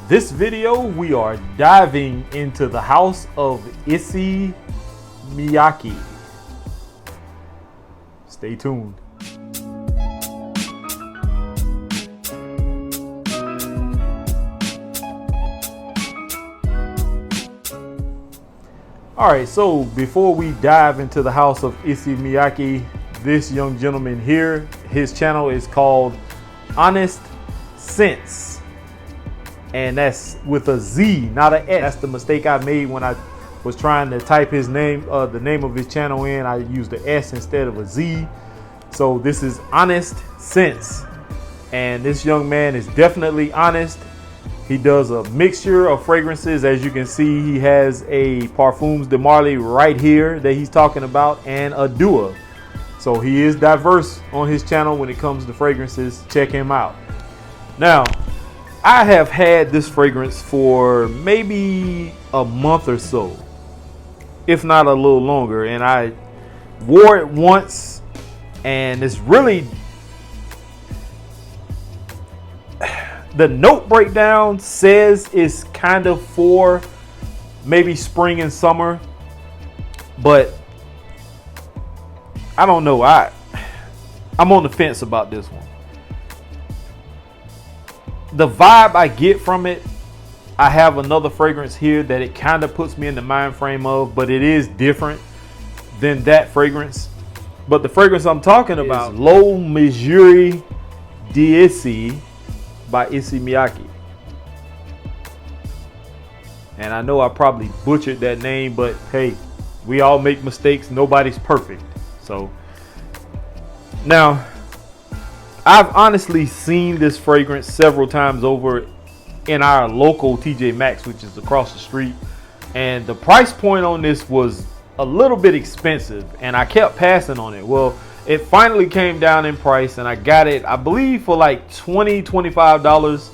This video, we are diving into the house of Issey Miyake. Stay tuned. Alright, so before we dive into the house of Issey Miyake, this young gentleman here, his channel is called Honest Sense. And that's with a Z, not an S. That's the mistake I made when I was trying to type his name, the name of his channel in. I used the S instead of a Z. So this is Honest Sense. And this young man is definitely honest. He does a mixture of fragrances. As you can see, he has a Parfums de Marly right here that he's talking about, and a Dua. So he is diverse on his channel when it comes to fragrances. Check him out. Now, I have had this fragrance for maybe a month or so, if not a little longer, and I wore it once, and it's really, the note breakdown says it's kind of for maybe spring and summer, but I don't know. I'm on the fence about this one. The vibe I get from it, I have another fragrance here that it kind of puts me in the mind frame of, but it is different than that fragrance. But the fragrance I'm talking about is MAJEURE d'Issey by Issey Miyake. And I know I probably butchered that name, but hey, we all make mistakes. Nobody's perfect. So now, I've honestly seen this fragrance several times over in our local TJ Maxx, which is across the street. And the price point on this was a little bit expensive, and I kept passing on it. Well, it finally came down in price, and I got it, I believe, for like $25.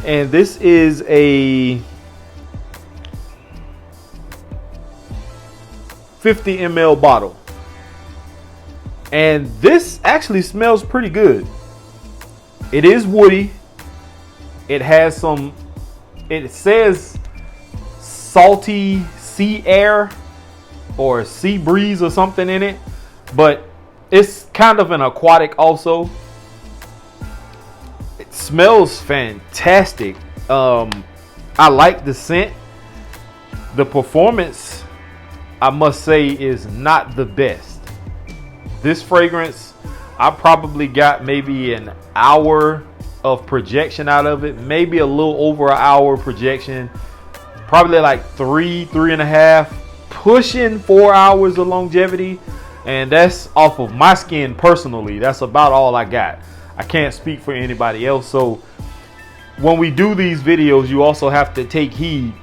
And this is a 50 ml bottle. And this actually smells pretty good. It is woody. It has some, it says salty sea air or sea breeze or something in it, but it's kind of an aquatic also. It smells fantastic. I like the scent. The performance, I must say, is not the best. This fragrance, I probably got maybe an hour of projection out of it, maybe a little over an hour projection, probably like three and a half, pushing 4 hours of longevity. And that's off of my skin personally. That's about all I got. I can't speak for anybody else. So when we do these videos, you also have to take heed.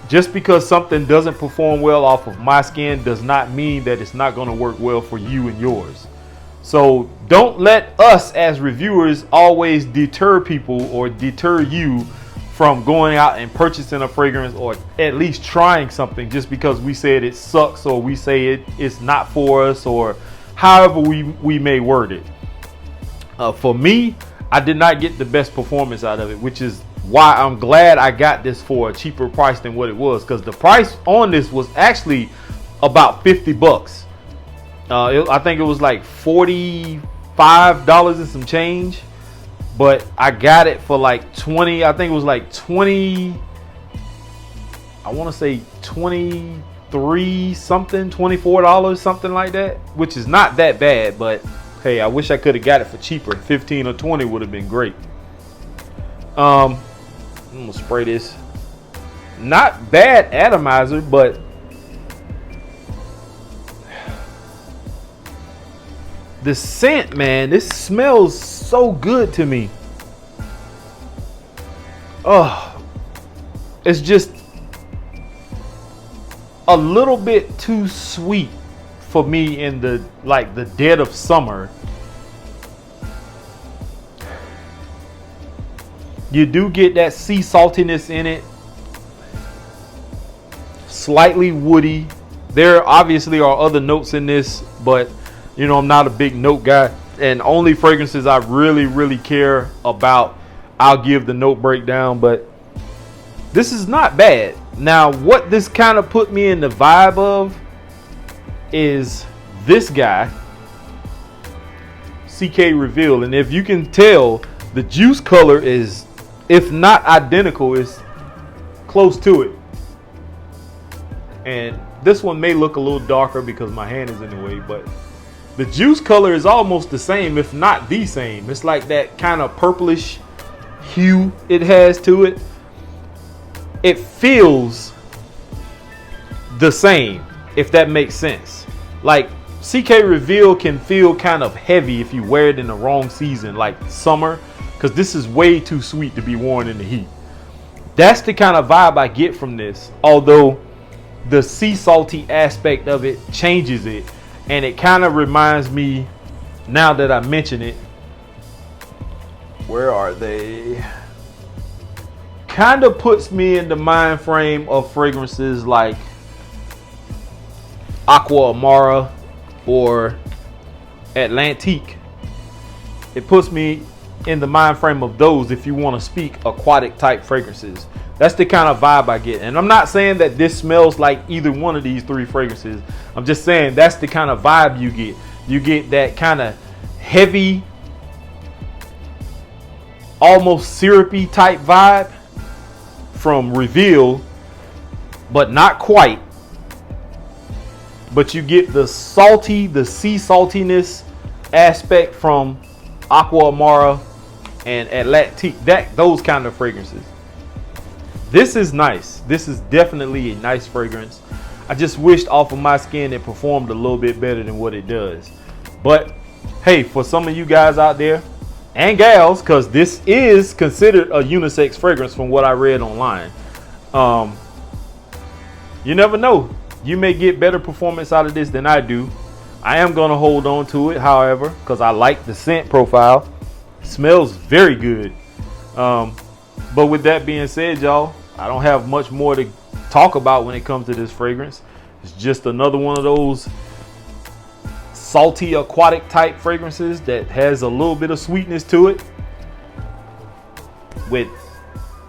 Just because something doesn't perform well off of my skin does not mean that it's not going to work well for you and yours. So don't let us as reviewers always deter people or deter you from going out and purchasing a fragrance, or at least trying something, just because we said it sucks, or we say it's not for us, or however we may word it. For me, I did not get the best performance out of it, which is why I'm glad I got this for a cheaper price than what it was, because the price on this was actually about $50. I think it was like $45 and some change, but I got it for like 20. I think it was like 20. I want to say 23 something, $24, something like that, which is not that bad. But hey, I wish I could have got it for cheaper. 15 or 20 would have been great. I'm gonna spray this. Not bad atomizer, but the scent, man, this smells so good to me. Oh, it's just a little bit too sweet for me in the dead of summer. You do get that sea saltiness in it. Slightly woody. There obviously are other notes in this, but you know, I'm not a big note guy, and only fragrances I really care about I'll give the note breakdown, but this is not bad. Now, what this kind of put me in the vibe of is this guy, CK Reveal. And if you can tell, the juice color is, if not identical, is close to it. And this one may look a little darker because my hand is in the way, but the juice color is almost the same, if not the same. It's like that kind of purplish hue it has to it. It feels the same, if that makes sense. Like CK Reveal can feel kind of heavy if you wear it in the wrong season, like summer, because this is way too sweet to be worn in the heat. That's the kind of vibe I get from this, although the sea salty aspect of it changes it, and it kind of reminds me, now that I mention it, where are they? Kind of puts me in the mind frame of fragrances like Aqua Amara or Atlantique. It puts me in the mind frame of those, if you want to speak aquatic type fragrances. That's the kind of vibe I get. And I'm not saying that this smells like either one of these three fragrances. I'm just saying that's the kind of vibe you get. You get that kind of heavy, almost syrupy type vibe from Reveal, but not quite. But you get the salty, the sea saltiness aspect from Aqua Amara and Atlantique, those kind of fragrances. This is nice. This is definitely a nice fragrance. I just wished Off of My Skin it performed a little bit better than what it does. But hey, for some of you guys out there and gals, because this is considered a unisex fragrance from what I read online, you never know. You may get better performance out of this than I do. I am going to hold on to it, however, because I like the scent profile. It smells very good. But with that being said, y'all, I don't have much more to talk about when it comes to this fragrance. It's just another one of those salty aquatic type fragrances that has a little bit of sweetness to it with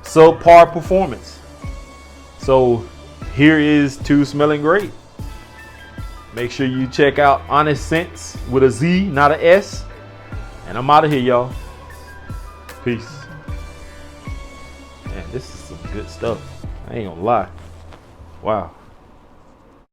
subpar performance. So here is to smelling great. Make sure you check out Honest Scents with a Z, not a S. And I'm out of here, y'all. Peace. Man, this is some good stuff. I ain't gonna lie. Wow.